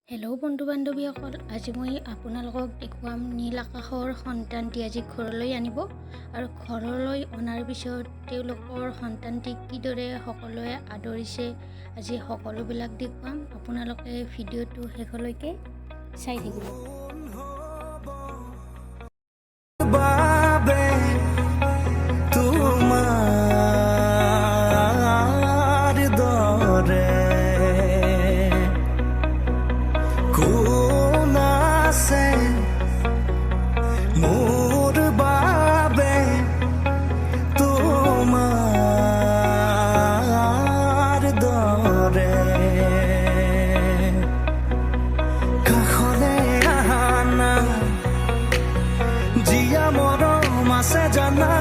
Hello' বন্ধু বান্ধৱীসকল, আজি মই আপোনালোকক দেখুৱাম নীল আকাশৰ সন্তানটি আজি ঘৰলৈ আনিব আৰু ঘৰলৈ অনাৰ পিছত তেওঁলোকৰ সন্তানটিক কিদৰে সকলোৱে আদৰিছে আজি সকলোবিলাক দেখুৱাম। আপোনালোকে ভিডিঅ'টো শেষলৈকে চাই থাকিব। মোর বাবে তোমার দরে কাষলে আহানা জিয়া মৰম আছে জানা